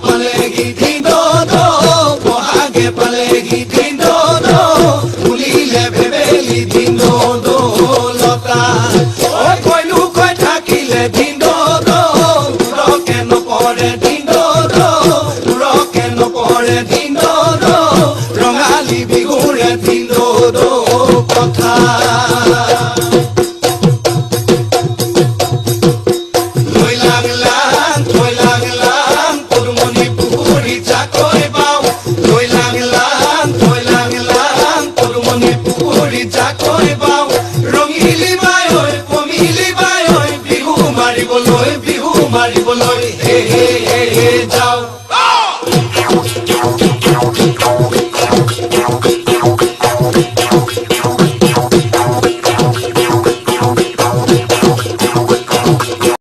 পালেগি দিন দো বহাগে পালেগি দিন দো ফুলিলে ভেবেলি দিন দো লতা ও কইলু কই থাকিলে দিন দো রকে নপরে দিন দো রকে নপরে দিন দো রঙালী বিহুরে দিন দো কথা বিহু মাৰিবলৈ হে হে হে হে যাও